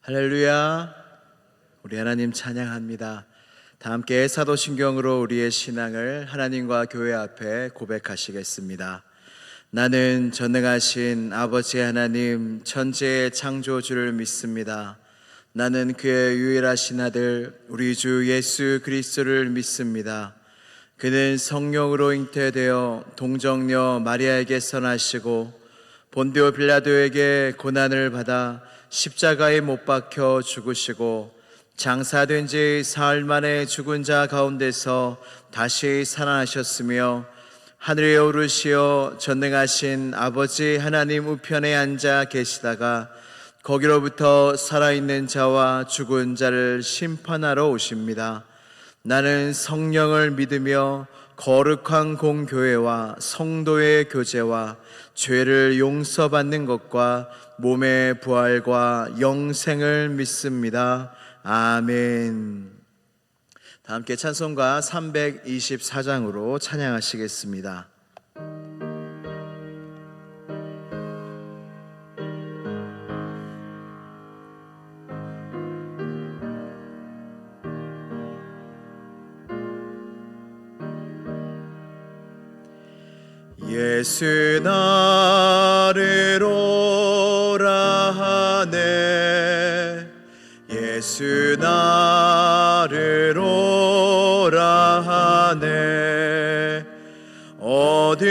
할렐루야. 우리 하나님 찬양합니다. 다 함께 사도신경으로 우리의 신앙을 하나님과 교회 앞에 고백하시겠습니다. 나는 전능하신 아버지 하나님 천지의 창조주를 믿습니다. 나는 그의 유일하신 아들 우리 주 예수 그리스도를 믿습니다. 그는 성령으로 잉태되어 동정녀 마리아에게서 나시고 본디오 빌라도에게 고난을 받아 십자가에 못 박혀 죽으시고 장사된 지 사흘 만에 죽은 자 가운데서 다시 살아나셨으며 하늘에 오르시어 전능하신 아버지 하나님 우편에 앉아 계시다가 거기로부터 살아있는 자와 죽은 자를 심판하러 오십니다. 나는 성령을 믿으며 거룩한 공교회와 성도의 교제와 죄를 용서받는 것과 몸의 부활과 영생을 믿습니다. 아멘. 다 함께 찬송가 324장으로 찬양하시겠습니다. 예수 나를 오라 하네 예수 나를 오라 하네 어디든지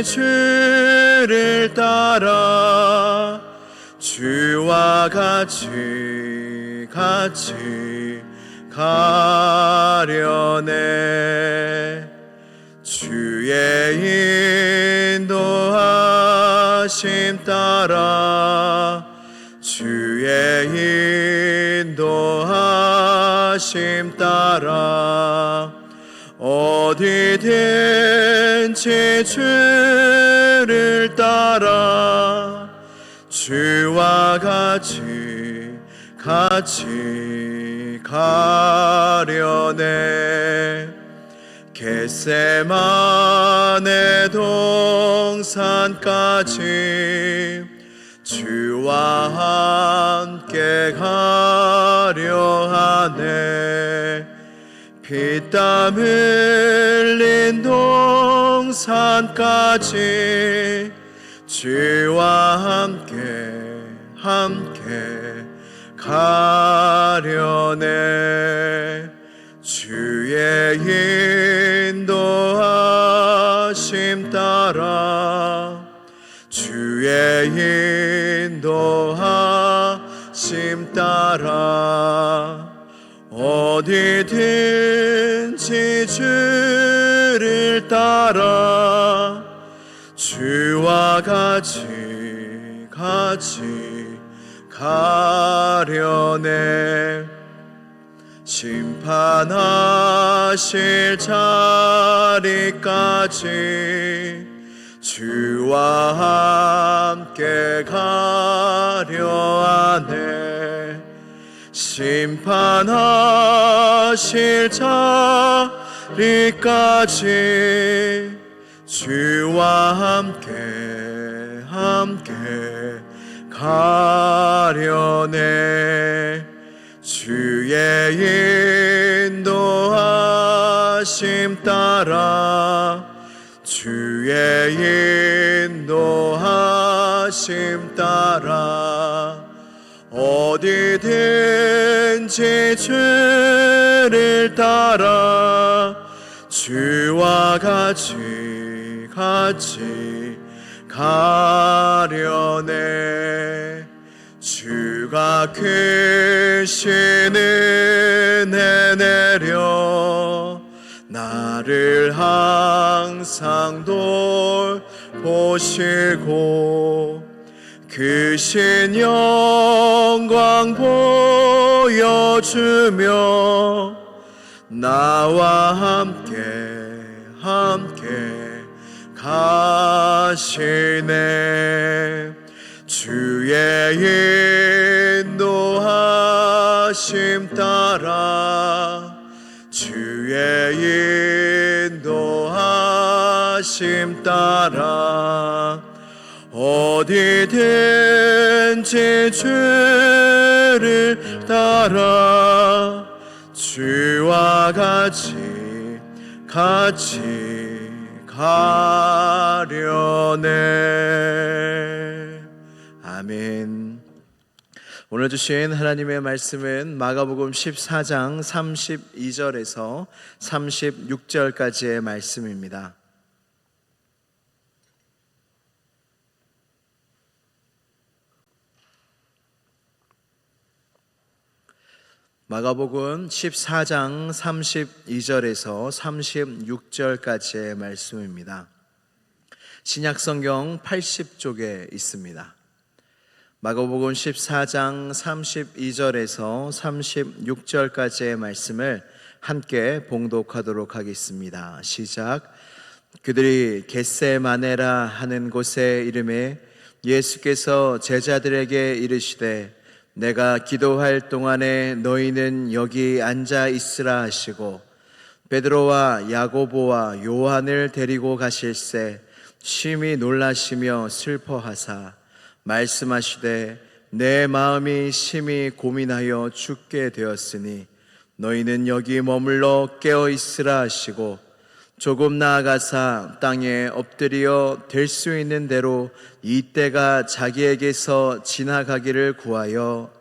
주를 따라 주와 같이 가려네 주의 인도하심 따라 주의 인도하심 따라 어디든지 주를 따라 주와 같이 가려네 겟세마네 동산까지 주와 함께 가려 하네 피땀 흘린 동산까지 주와 함께 가려네 주의 인도하심 따라 주의 인도하심 따라 어디든지 주를 따라 주와 같이 가려네 심판하실 자리까지 주와 함께 가려 하네 심판하실 자리까지 주와 함께 가려네 주의 인도하심 따라 주의 인도하심 따라 어디든지 주를 따라 주와 같이 가려네 주가 크신 은혜 내려 나를 항상 돌보시고 크신 영광 보여주며 나와 함께 가시네 주의 인도하심 따라 주의 인도하심 따라 어디든지 주를 따라 주와 같이 가려네. 아멘. 오늘 주신 하나님의 말씀은 마가복음 14장 32절에서 36절까지의 말씀입니다. 마가복음 14장 32절에서 36절까지의 말씀입니다. 신약성경 80쪽에 있습니다. 마가복음 14장 32절에서 36절까지의 말씀을 함께 봉독하도록 하겠습니다. 시작. 그들이 겟세마네라 하는 곳에 이르매 예수께서 제자들에게 이르시되 내가 기도할 동안에 너희는 여기 앉아 있으라 하시고 베드로와 야고보와 요한을 데리고 가실새 심히 놀라시며 슬퍼하사 말씀하시되 내 마음이 심히 고민하여 죽게 되었으니 너희는 여기 머물러 깨어 있으라 하시고 조금 나아가사 땅에 엎드려 될 수 있는 대로 이 때가 자기에게서 지나가기를 구하여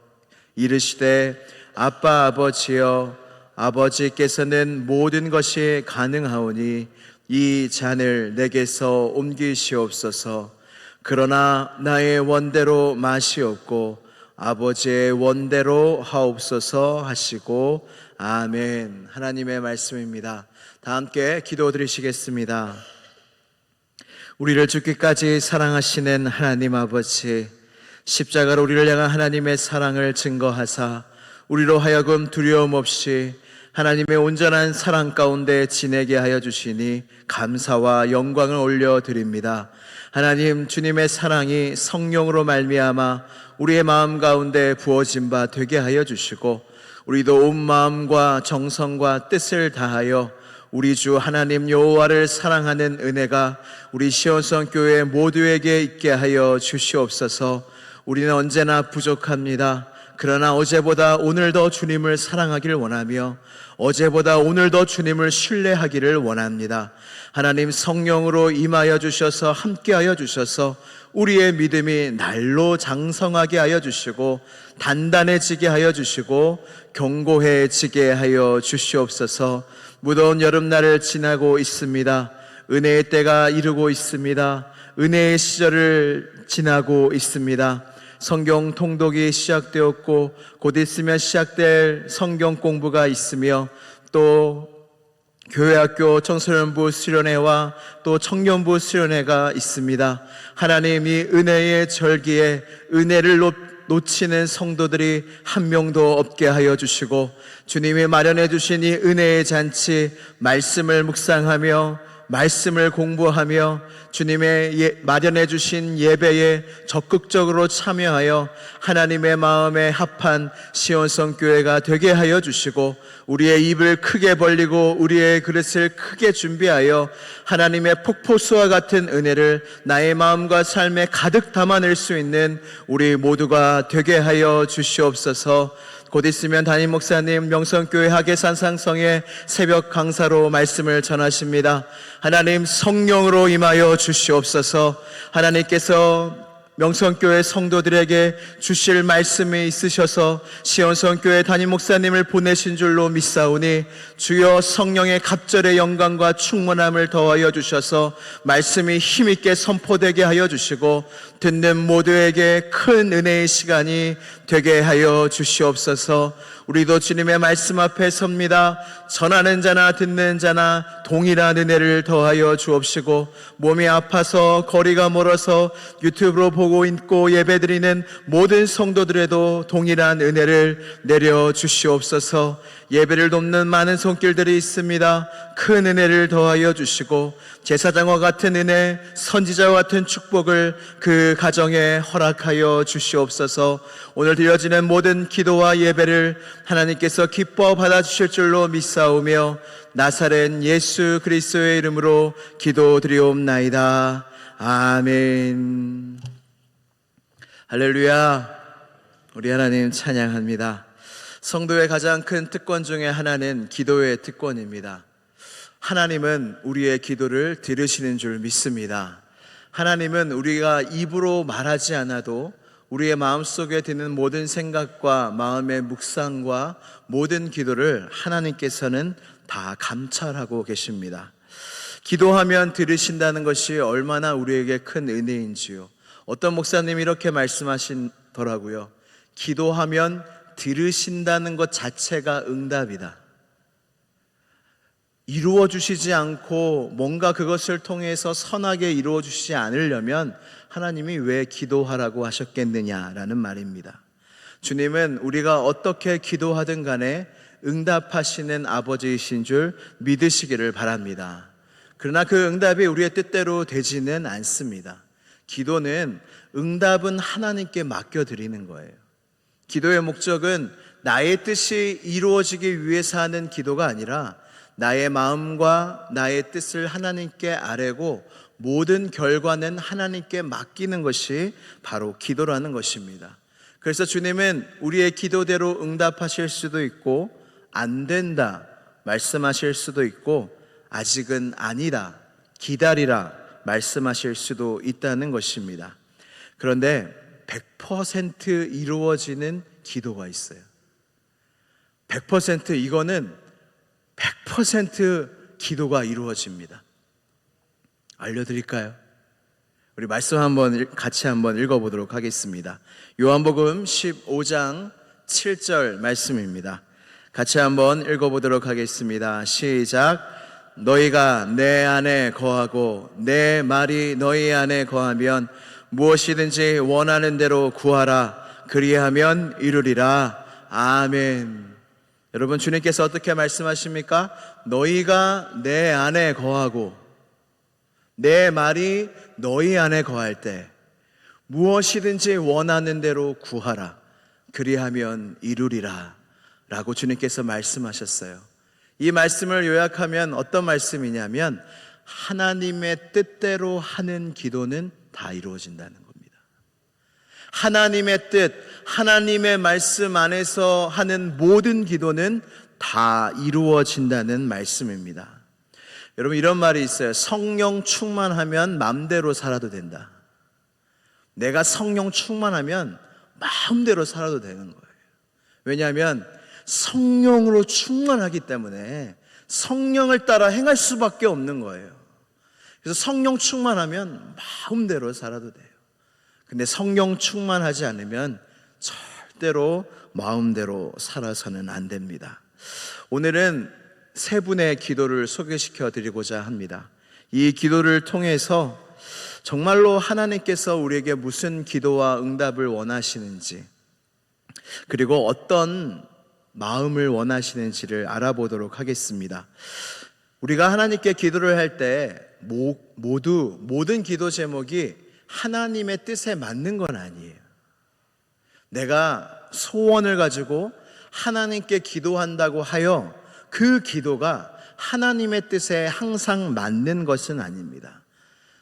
이르시되 아빠 아버지여 아버지께서는 모든 것이 가능하오니 이 잔을 내게서 옮기시옵소서. 그러나 나의 원대로 마시옵고 아버지의 원대로 하옵소서 하시고 아멘. 하나님의 말씀입니다. 다 함께 기도드리시겠습니다. 우리를 죽기까지 사랑하시는 하나님 아버지, 십자가로 우리를 향한 하나님의 사랑을 증거하사 우리로 하여금 두려움 없이 하나님의 온전한 사랑 가운데 지내게 하여 주시니 감사와 영광을 올려드립니다. 하나님, 주님의 사랑이 성령으로 말미암아 우리의 마음 가운데 부어진 바 되게 하여 주시고 우리도 온 마음과 정성과 뜻을 다하여 우리 주 하나님 여호와를 사랑하는 은혜가 우리 시온성 교회 모두에게 있게 하여 주시옵소서. 우리는 언제나 부족합니다. 그러나 어제보다 오늘 더 주님을 사랑하기를 원하며 어제보다 오늘 더 주님을 신뢰하기를 원합니다. 하나님, 성령으로 임하여 주셔서 함께하여 주셔서 우리의 믿음이 날로 장성하게 하여 주시고 단단해지게 하여 주시고 견고해지게 하여 주시옵소서. 무더운 여름날을 지나고 있습니다. 은혜의 때가 이르고 있습니다. 은혜의 시절을 지나고 있습니다. 성경 통독이 시작되었고 곧 있으면 시작될 성경 공부가 있으며 또 교회학교 청소년부 수련회와 또 청년부 수련회가 있습니다. 하나님이 은혜의 절기에 은혜를 놓치는 성도들이 한 명도 없게 하여 주시고 주님이 마련해 주신 이 은혜의 잔치, 말씀을 묵상하며 말씀을 공부하며 주님의 마련해 주신 예배에 적극적으로 참여하여 하나님의 마음에 합한 시온성 교회가 되게 하여 주시고 우리의 입을 크게 벌리고 우리의 그릇을 크게 준비하여 하나님의 폭포수와 같은 은혜를 나의 마음과 삶에 가득 담아낼 수 있는 우리 모두가 되게 하여 주시옵소서. 곧 있으면 담임 목사님 명성교회 하계산상성의 새벽 강사로 말씀을 전하십니다. 하나님, 성령으로 임하여 주시옵소서. 하나님께서 명성교회 성도들에게 주실 말씀이 있으셔서 시온성교회 담임 목사님을 보내신 줄로 믿사오니 주여 성령의 갑절의 영광과 충만함을 더하여 주셔서 말씀이 힘있게 선포되게 하여 주시고 듣는 모두에게 큰 은혜의 시간이 되게 하여 주시옵소서. 우리도 주님의 말씀 앞에 섭니다. 전하는 자나 듣는 자나 동일한 은혜를 더하여 주옵시고 몸이 아파서 거리가 멀어서 유튜브로 보고 있고 예배드리는 모든 성도들에도 동일한 은혜를 내려 주시옵소서. 예배를 돕는 많은 손길들이 있습니다. 큰 은혜를 더하여 주시고 제사장과 같은 은혜, 선지자와 같은 축복을 그 가정에 허락하여 주시옵소서. 오늘 드려지는 모든 기도와 예배를 하나님께서 기뻐 받아주실 줄로 믿사오며 나사렛 예수 그리스도의 이름으로 기도드리옵나이다. 아멘. 할렐루야. 우리 하나님 찬양합니다. 성도의 가장 큰 특권 중에 하나는 기도의 특권입니다. 하나님은 우리의 기도를 들으시는 줄 믿습니다. 하나님은 우리가 입으로 말하지 않아도 우리의 마음속에 드는 모든 생각과 마음의 묵상과 모든 기도를 하나님께서는 다 감찰하고 계십니다. 기도하면 들으신다는 것이 얼마나 우리에게 큰 은혜인지요. 어떤 목사님이 이렇게 말씀하시더라고요. 기도하면 들으신다는 것 자체가 응답이다. 이루어 주시지 않고 뭔가 그것을 통해서 선하게 이루어 주시지 않으려면 하나님이 왜 기도하라고 하셨겠느냐라는 말입니다. 주님은 우리가 어떻게 기도하든 간에 응답하시는 아버지이신 줄 믿으시기를 바랍니다. 그러나 그 응답이 우리의 뜻대로 되지는 않습니다. 기도는 응답은 하나님께 맡겨드리는 거예요. 기도의 목적은 나의 뜻이 이루어지기 위해서 하는 기도가 아니라 나의 마음과 나의 뜻을 하나님께 아뢰고 모든 결과는 하나님께 맡기는 것이 바로 기도라는 것입니다. 그래서 주님은 우리의 기도대로 응답하실 수도 있고 안 된다 말씀하실 수도 있고 아직은 아니다 기다리라 말씀하실 수도 있다는 것입니다. 그런데 100% 이루어지는 기도가 있어요. 100% 이거는 100% 기도가 이루어집니다. 알려드릴까요? 우리 말씀 같이 한번 읽어보도록 하겠습니다. 요한복음 15장 7절 말씀입니다. 같이 한번 읽어보도록 하겠습니다. 시작. 너희가 내 안에 거하고 내 말이 너희 안에 거하면 무엇이든지 원하는 대로 구하라. 그리하면 이루리라. 아멘. 여러분, 주님께서 어떻게 말씀하십니까? 너희가 내 안에 거하고 내 말이 너희 안에 거할 때 무엇이든지 원하는 대로 구하라. 그리하면 이루리라 라고 주님께서 말씀하셨어요. 이 말씀을 요약하면 어떤 말씀이냐면 하나님의 뜻대로 하는 기도는 다 이루어진다는 겁니다. 하나님의 뜻, 하나님의 말씀 안에서 하는 모든 기도는 다 이루어진다는 말씀입니다. 여러분, 이런 말이 있어요. 성령 충만하면 마음대로 살아도 된다. 내가 성령 충만하면 마음대로 살아도 되는 거예요. 왜냐하면 성령으로 충만하기 때문에 성령을 따라 행할 수밖에 없는 거예요. 그래서 성령 충만하면 마음대로 살아도 돼요. 근데 성령 충만하지 않으면 절대로 마음대로 살아서는 안 됩니다. 오늘은 세 분의 기도를 소개시켜 드리고자 합니다. 이 기도를 통해서 정말로 하나님께서 우리에게 무슨 기도와 응답을 원하시는지, 그리고 어떤 마음을 원하시는지를 알아보도록 하겠습니다. 우리가 하나님께 기도를 할 때 모든 기도 제목이 하나님의 뜻에 맞는 건 아니에요. 내가 소원을 가지고 하나님께 기도한다고 하여 그 기도가 하나님의 뜻에 항상 맞는 것은 아닙니다.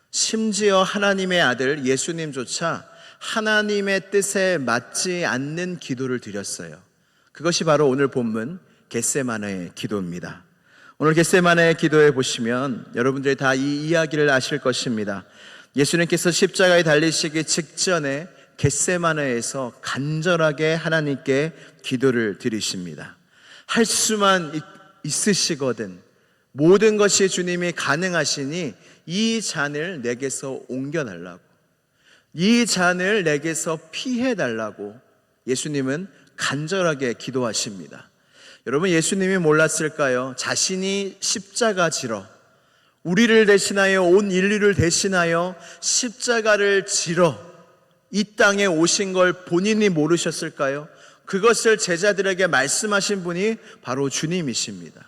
심지어 하나님의 아들 예수님조차 하나님의 뜻에 맞지 않는 기도를 드렸어요. 그것이 바로 오늘 본문 겟세마네의 기도입니다. 오늘 겟세마네의 기도에 보시면 여러분들이 다 이 이야기를 아실 것입니다. 예수님께서 십자가에 달리시기 직전에 겟세마네에서 간절하게 하나님께 기도를 드리십니다. 할 수만 있으시거든 모든 것이 주님이 가능하시니 이 잔을 내게서 옮겨달라고, 이 잔을 내게서 피해달라고 예수님은 간절하게 기도하십니다. 여러분, 예수님이 몰랐을까요? 자신이 십자가 지러 우리를 대신하여 온 인류를 대신하여 십자가를 지러 이 땅에 오신 걸 본인이 모르셨을까요? 그것을 제자들에게 말씀하신 분이 바로 주님이십니다.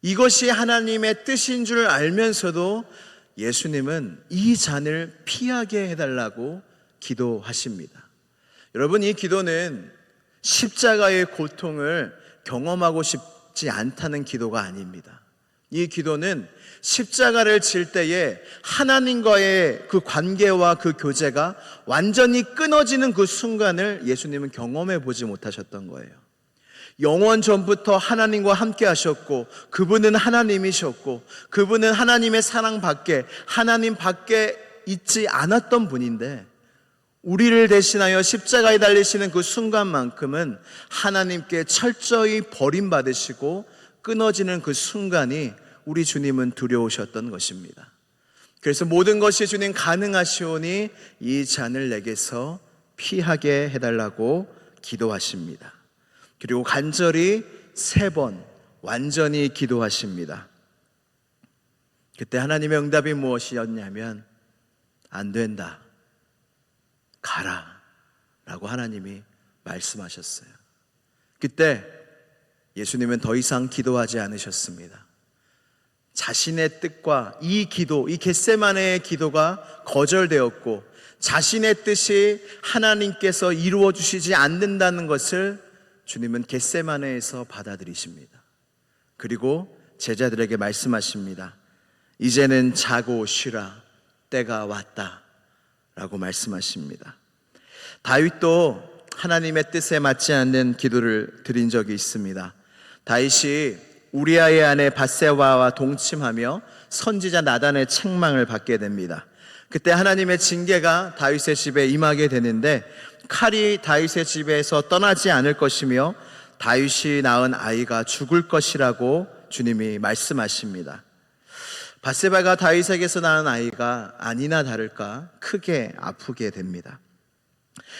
이것이 하나님의 뜻인 줄 알면서도 예수님은 이 잔을 피하게 해달라고 기도하십니다. 여러분, 이 기도는 십자가의 고통을 경험하고 싶지 않다는 기도가 아닙니다. 이 기도는 십자가를 질 때에 하나님과의 그 관계와 그 교제가 완전히 끊어지는 그 순간을 예수님은 경험해 보지 못하셨던 거예요. 영원 전부터 하나님과 함께 하셨고, 그분은 하나님이셨고, 그분은 하나님의 사랑 밖에, 하나님 밖에 있지 않았던 분인데, 우리를 대신하여 십자가에 달리시는 그 순간만큼은 하나님께 철저히 버림받으시고 끊어지는 그 순간이 우리 주님은 두려우셨던 것입니다. 그래서 모든 것이 주님 가능하시오니 이 잔을 내게서 피하게 해달라고 기도하십니다. 그리고 간절히 3번 완전히 기도하십니다. 그때 하나님의 응답이 무엇이었냐면, 안 된다, 가라 라고 하나님이 말씀하셨어요. 그때 예수님은 더 이상 기도하지 않으셨습니다. 자신의 뜻과 이 기도, 이 겟세마네의 기도가 거절되었고, 자신의 뜻이 하나님께서 이루어 주시지 않는다는 것을 주님은 겟세마네에서 받아들이십니다. 그리고 제자들에게 말씀하십니다. 이제는 자고 쉬라, 때가 왔다 라고 말씀하십니다. 다윗도 하나님의 뜻에 맞지 않는 기도를 드린 적이 있습니다. 다윗이 우리아의 아내 밧세바와 동침하며 선지자 나단의 책망을 받게 됩니다. 그때 하나님의 징계가 다윗의 집에 임하게 되는데, 칼이 다윗의 집에서 떠나지 않을 것이며 다윗이 낳은 아이가 죽을 것이라고 주님이 말씀하십니다. 밧세바가 다윗에게서 낳은 아이가 아니나 다를까 크게 아프게 됩니다.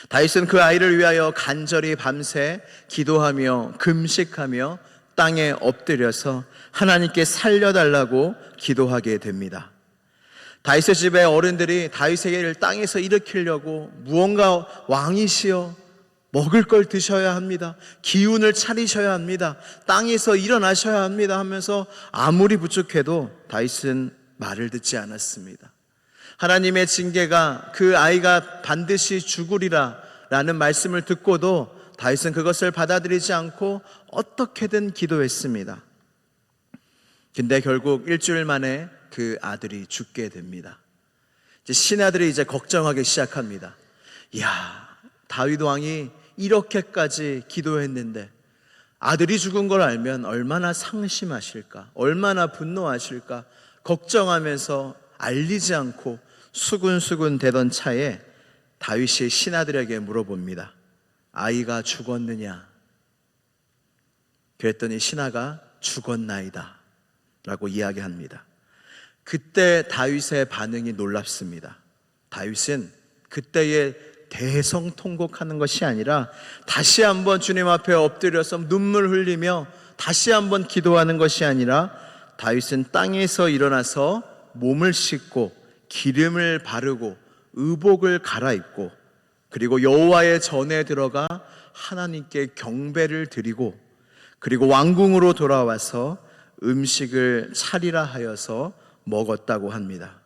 다윗은 그 아이를 위하여 간절히 밤새 기도하며 금식하며 땅에 엎드려서 하나님께 살려달라고 기도하게 됩니다. 다윗의 집의 어른들이 다윗에게를 땅에서 일으키려고 무언가 왕이시여 먹을 걸 드셔야 합니다, 기운을 차리셔야 합니다, 땅에서 일어나셔야 합니다 하면서 아무리 부족해도 다윗은 말을 듣지 않았습니다. 하나님의 징계가 그 아이가 반드시 죽으리라 라는 말씀을 듣고도 다윗은 그것을 받아들이지 않고 어떻게든 기도했습니다. 근데 결국 일주일 만에 그 아들이 죽게 됩니다. 이제 신하들이 이제 걱정하기 시작합니다. 이야, 다윗 왕이 이렇게까지 기도했는데 아들이 죽은 걸 알면 얼마나 상심하실까, 얼마나 분노하실까 걱정하면서 알리지 않고 수군수군 되던 차에 다윗이 신하들에게 물어봅니다. 아이가 죽었느냐? 그랬더니 신하가 죽었나이다 라고 이야기합니다. 그때 다윗의 반응이 놀랍습니다. 다윗은 그때의 대성통곡하는 것이 아니라 다시 한번 주님 앞에 엎드려서 눈물 흘리며 다시 한번 기도하는 것이 아니라 다윗은 땅에서 일어나서 몸을 씻고 기름을 바르고 의복을 갈아입고 그리고 여호와의 전에 들어가 하나님께 경배를 드리고 그리고 왕궁으로 돌아와서 음식을 차리라 하여서 먹었다고 합니다.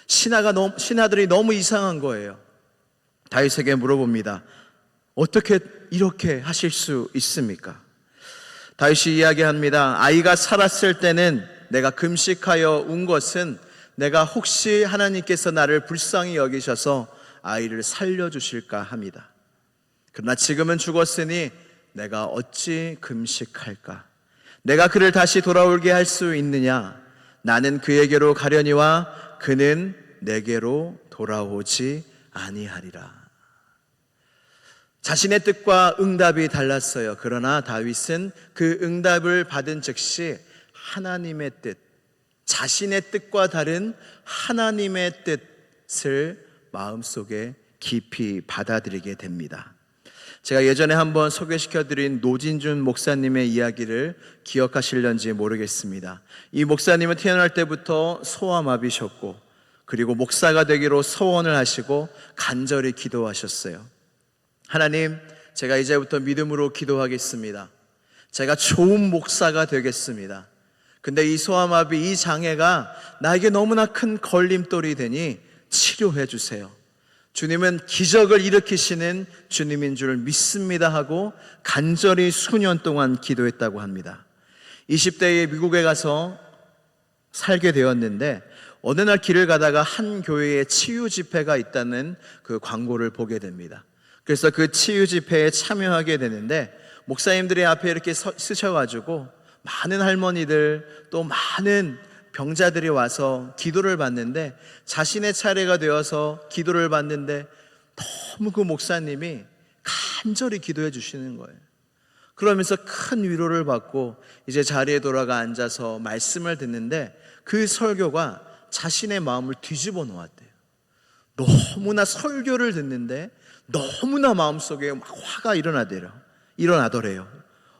신하들이 너무 이상한 거예요. 다윗에게 물어봅니다. 어떻게 이렇게 하실 수 있습니까? 다윗이 이야기합니다. 아이가 살았을 때는 내가 금식하여 운 것은 내가 혹시 하나님께서 나를 불쌍히 여기셔서 아이를 살려주실까 합니다. 그러나 지금은 죽었으니 내가 어찌 금식할까? 내가 그를 다시 돌아오게 할 수 있느냐? 나는 그에게로 가려니와 그는 내게로 돌아오지 아니하리라. 자신의 뜻과 응답이 달랐어요. 그러나 다윗은 그 응답을 받은 즉시 하나님의 뜻, 자신의 뜻과 다른 하나님의 뜻을 마음속에 깊이 받아들이게 됩니다. 제가 예전에 한번 소개시켜드린 노진준 목사님의 이야기를 기억하실런지 모르겠습니다. 이 목사님은 태어날 때부터 소아마비셨고 그리고 목사가 되기로 소원을 하시고 간절히 기도하셨어요. 하나님, 제가 이제부터 믿음으로 기도하겠습니다. 제가 좋은 목사가 되겠습니다. 근데 이 소아마비, 이 장애가 나에게 너무나 큰 걸림돌이 되니 치료해 주세요. 주님은 기적을 일으키시는 주님인 줄 믿습니다 하고 간절히 수년 동안 기도했다고 합니다. 20대에 미국에 가서 살게 되었는데 어느 날 길을 가다가 한 교회에 치유 집회가 있다는 그 광고를 보게 됩니다. 그래서 그 치유 집회에 참여하게 되는데 목사님들이 앞에 이렇게 쓰셔가지고 많은 할머니들 또 많은 병자들이 와서 기도를 받는데 자신의 차례가 되어서 기도를 받는데 너무 그 목사님이 간절히 기도해 주시는 거예요. 그러면서 큰 위로를 받고 이제 자리에 돌아가 앉아서 말씀을 듣는데 그 설교가 자신의 마음을 뒤집어 놓았대요. 너무나 설교를 듣는데 너무나 마음속에 막 화가 일어나더래요.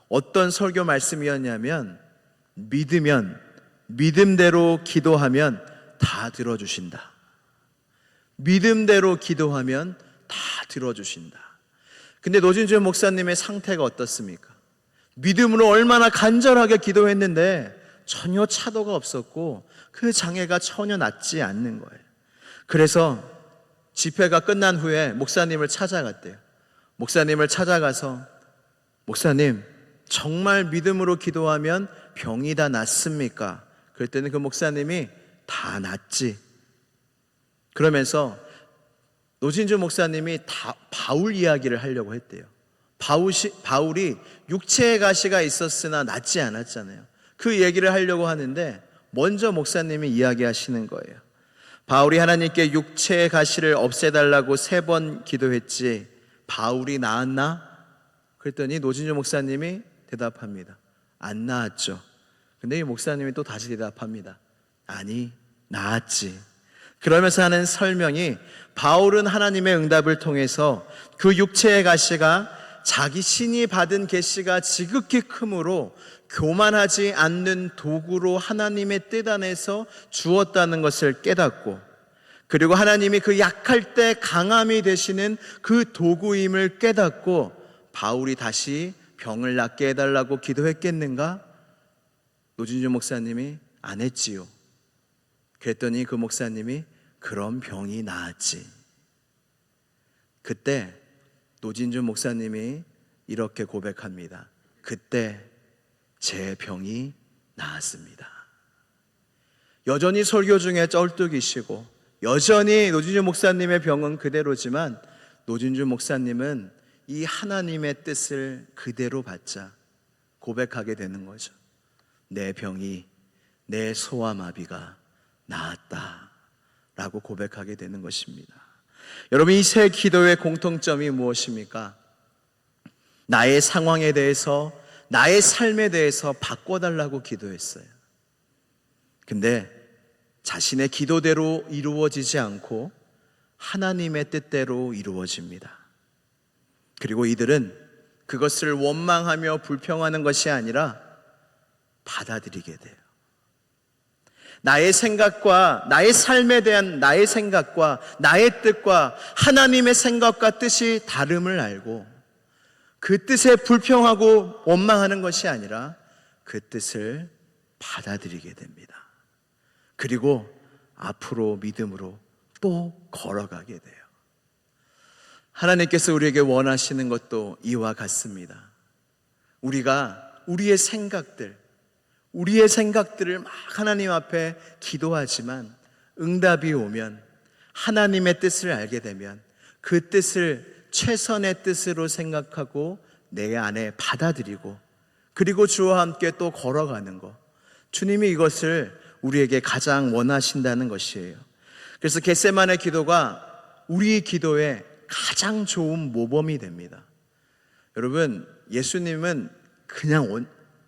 어떤 설교 말씀이었냐면 믿으면 믿음대로 기도하면 다 들어주신다. 믿음대로 기도하면 다 들어주신다. 근데 노진주 목사님의 상태가 어떻습니까? 믿음으로 얼마나 간절하게 기도했는데 전혀 차도가 없었고 그 장애가 전혀 낫지 않는 거예요. 그래서 집회가 끝난 후에 목사님을 찾아갔대요. 목사님을 찾아가서 목사님, 정말 믿음으로 기도하면 병이 다 낫습니까? 그랬더니 그 목사님이 다 낫지. 그러면서 노진주 목사님이 바울 이야기를 하려고 했대요. 바울이 육체의 가시가 있었으나 낫지 않았잖아요. 그 얘기를 하려고 하는데 먼저 목사님이 이야기하시는 거예요. 바울이 하나님께 육체의 가시를 없애달라고 3번 기도했지 바울이 나았나? 그랬더니 노진주 목사님이 대답합니다. 안 나았죠. 근데 이 목사님이 또 다시 대답합니다. 아니, 나았지. 그러면서 하는 설명이 바울은 하나님의 응답을 통해서 그 육체의 가시가 자기 신이 받은 계시가 지극히 크므로 교만하지 않는 도구로 하나님의 뜻 안에서 주었다는 것을 깨닫고, 그리고 하나님이 그 약할 때 강함이 되시는 그 도구임을 깨닫고 바울이 다시 병을 낫게 해달라고 기도했겠는가? 노진주 목사님이 안 했지요. 그랬더니 그 목사님이 그럼 병이 나았지. 그때 노진주 목사님이 이렇게 고백합니다. 그때 제 병이 나았습니다. 여전히 설교 중에 쩔뚝이시고 여전히 노진주 목사님의 병은 그대로지만 노진주 목사님은 이 하나님의 뜻을 그대로 받자 고백하게 되는 거죠. 내 병이, 내 소아마비가 나았다 라고 고백하게 되는 것입니다. 여러분, 이 세 기도의 공통점이 무엇입니까? 나의 상황에 대해서, 나의 삶에 대해서 바꿔달라고 기도했어요. 근데 자신의 기도대로 이루어지지 않고 하나님의 뜻대로 이루어집니다. 그리고 이들은 그것을 원망하며 불평하는 것이 아니라 받아들이게 돼요. 나의 생각과 나의 삶에 대한 나의 생각과 나의 뜻과 하나님의 생각과 뜻이 다름을 알고 그 뜻에 불평하고 원망하는 것이 아니라 그 뜻을 받아들이게 됩니다. 그리고 앞으로 믿음으로 또 걸어가게 돼요. 하나님께서 우리에게 원하시는 것도 이와 같습니다. 우리가 우리의 생각들을 막 하나님 앞에 기도하지만 응답이 오면, 하나님의 뜻을 알게 되면 그 뜻을 최선의 뜻으로 생각하고 내 안에 받아들이고, 그리고 주와 함께 또 걸어가는 것, 주님이 이것을 우리에게 가장 원하신다는 것이에요. 그래서 겟세마네 기도가 우리 기도의 가장 좋은 모범이 됩니다. 여러분, 예수님은 그냥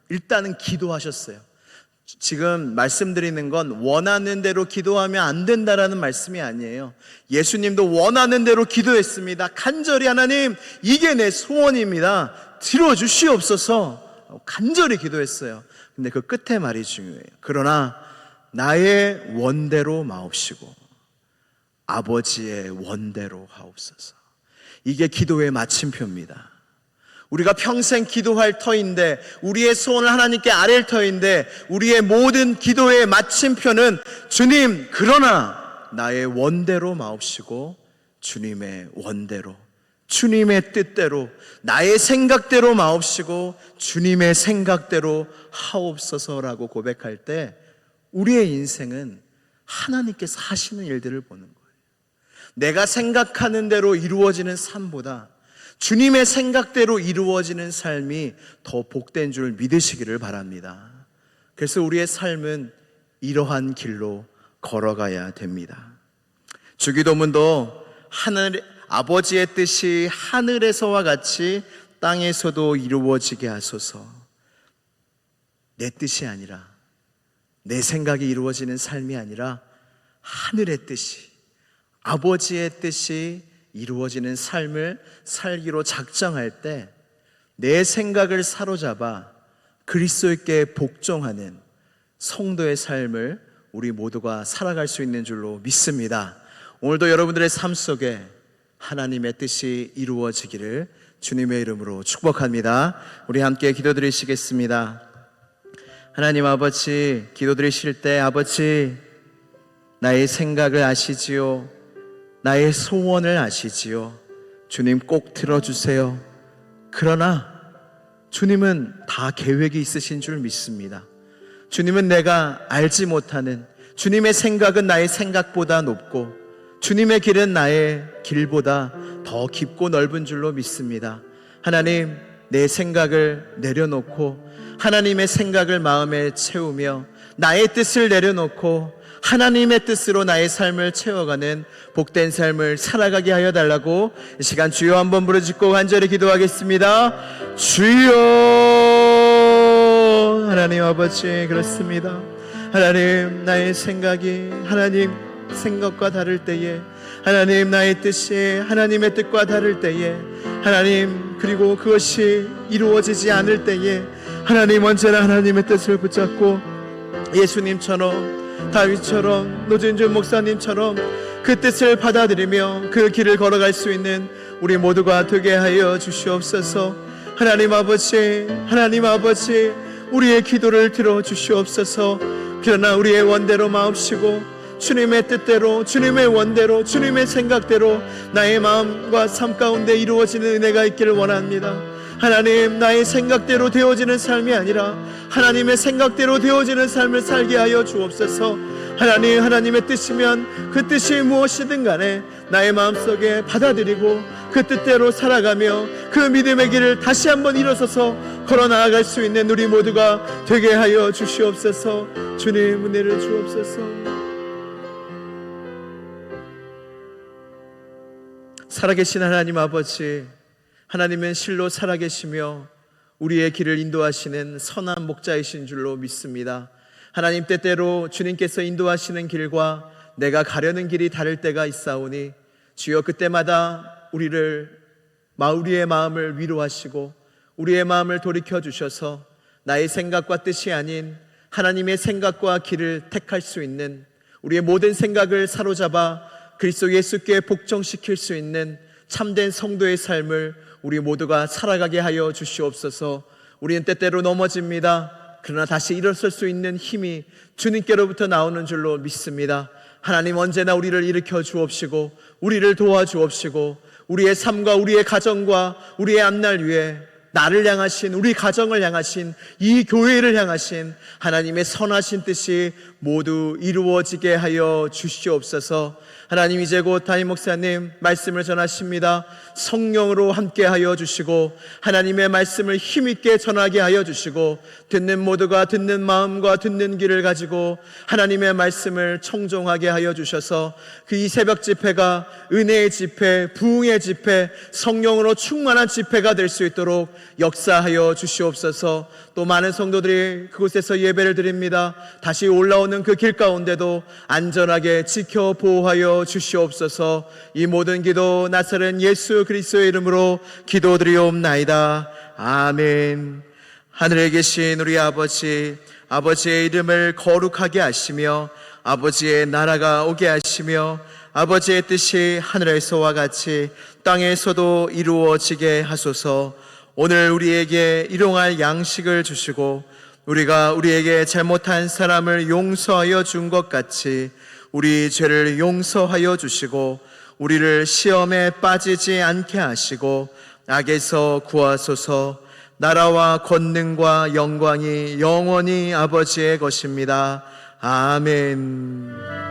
일단은 기도하셨어요. 지금 말씀드리는 건 원하는 대로 기도하면 안 된다라는 말씀이 아니에요. 예수님도 원하는 대로 기도했습니다. 간절히 하나님, 이게 내 소원입니다. 들어주시옵소서 간절히 기도했어요. 근데 그 끝에 말이 중요해요. 그러나 나의 원대로 마옵시고 아버지의 원대로 하옵소서. 이게 기도의 마침표입니다. 우리가 평생 기도할 터인데, 우리의 소원을 하나님께 아뢰일 터인데, 우리의 모든 기도의 마침표는 주님, 그러나 나의 원대로 마옵시고 주님의 원대로, 주님의 뜻대로, 나의 생각대로 마옵시고 주님의 생각대로 하옵소서라고 고백할 때 우리의 인생은 하나님께서 하시는 일들을 보는 거예요. 내가 생각하는 대로 이루어지는 삶보다 주님의 생각대로 이루어지는 삶이 더 복된 줄 믿으시기를 바랍니다. 그래서 우리의 삶은 이러한 길로 걸어가야 됩니다. 주기도문도 아버지의 뜻이 하늘에서와 같이 땅에서도 이루어지게 하소서. 내 뜻이 아니라, 내 생각이 이루어지는 삶이 아니라 하늘의 뜻이, 아버지의 뜻이 이루어지는 삶을 살기로 작정할 때 내 생각을 사로잡아 그리스도께 복종하는 성도의 삶을 우리 모두가 살아갈 수 있는 줄로 믿습니다. 오늘도 여러분들의 삶 속에 하나님의 뜻이 이루어지기를 주님의 이름으로 축복합니다. 우리 함께 기도드리시겠습니다. 하나님 아버지, 기도드리실 때 아버지, 나의 생각을 아시지요. 나의 소원을 아시지요. 주님 꼭 들어주세요. 그러나 주님은 다 계획이 있으신 줄 믿습니다. 주님은 내가 알지 못하는, 주님의 생각은 나의 생각보다 높고 주님의 길은 나의 길보다 더 깊고 넓은 줄로 믿습니다. 하나님, 내 생각을 내려놓고 하나님의 생각을 마음에 채우며 나의 뜻을 내려놓고 하나님의 뜻으로 나의 삶을 채워가는 복된 삶을 살아가게 하여 달라고 이 시간 주여 한번 부르짖고 간절히 기도하겠습니다. 주여. 하나님 아버지, 그렇습니다. 하나님, 나의 생각이 하나님 생각과 다를 때에, 하나님 나의 뜻이 하나님의 뜻과 다를 때에, 하나님, 그리고 그것이 이루어지지 않을 때에 하나님, 언제나 하나님의 뜻을 붙잡고 예수님처럼, 다윗처럼, 노진준 목사님처럼 그 뜻을 받아들이며 그 길을 걸어갈 수 있는 우리 모두가 되게 하여 주시옵소서. 하나님 아버지, 하나님 아버지, 우리의 기도를 들어주시옵소서. 그러나 우리의 원대로 마옵시고 주님의 뜻대로, 주님의 원대로, 주님의 생각대로 나의 마음과 삶 가운데 이루어지는 은혜가 있기를 원합니다. 하나님, 나의 생각대로 되어지는 삶이 아니라 하나님의 생각대로 되어지는 삶을 살게 하여 주옵소서. 하나님, 하나님의 뜻이면 그 뜻이 무엇이든 간에 나의 마음속에 받아들이고 그 뜻대로 살아가며 그 믿음의 길을 다시 한번 일어서서 걸어 나아갈 수 있는 우리 모두가 되게 하여 주시옵소서. 주님, 은혜를 주옵소서. 살아계신 하나님 아버지, 하나님은 실로 살아계시며 우리의 길을 인도하시는 선한 목자이신 줄로 믿습니다. 하나님 때때로 주님께서 인도하시는 길과 내가 가려는 길이 다를 때가 있사오니 주여 그때마다 우리의 마음을 위로하시고 우리의 마음을 돌이켜 주셔서 나의 생각과 뜻이 아닌 하나님의 생각과 길을 택할 수 있는, 우리의 모든 생각을 사로잡아 그리스도 예수께 복종시킬 수 있는 참된 성도의 삶을 우리 모두가 살아가게 하여 주시옵소서. 우리는 때때로 넘어집니다. 그러나 다시 일어설 수 있는 힘이 주님께로부터 나오는 줄로 믿습니다. 하나님, 언제나 우리를 일으켜 주옵시고 우리를 도와주옵시고 우리의 삶과 우리의 가정과 우리의 앞날 위에 나를 향하신, 우리 가정을 향하신, 이 교회를 향하신 하나님의 선하신 뜻이 모두 이루어지게 하여 주시옵소서. 하나님, 이제 곧 담임 목사님 말씀을 전하십니다. 성령으로 함께 하여 주시고 하나님의 말씀을 힘있게 전하게 하여 주시고 듣는 모두가 듣는 마음과 듣는 길을 가지고 하나님의 말씀을 청종하게 하여 주셔서 그 이 새벽 집회가 은혜의 집회, 부흥의 집회, 성령으로 충만한 집회가 될 수 있도록 역사하여 주시옵소서. 또 많은 성도들이 그곳에서 예배를 드립니다. 다시 올라오는 그 길 가운데도 안전하게 지켜 보호하여 주시옵소서. 이 모든 기도 나사렛 예수 그리스도의 이름으로 기도드리옵나이다. 아멘. 하늘에 계신 우리 아버지, 아버지의 이름을 거룩하게 하시며 아버지의 나라가 오게 하시며 아버지의 뜻이 하늘에서와 같이 땅에서도 이루어지게 하소서. 오늘 우리에게 일용할 양식을 주시고 우리가 우리에게 잘못한 사람을 용서하여 준 것 같이 우리 죄를 용서하여 주시고 우리를 시험에 빠지지 않게 하시고 악에서 구하소서. 나라와 권능과 영광이 영원히 아버지의 것입니다. 아멘.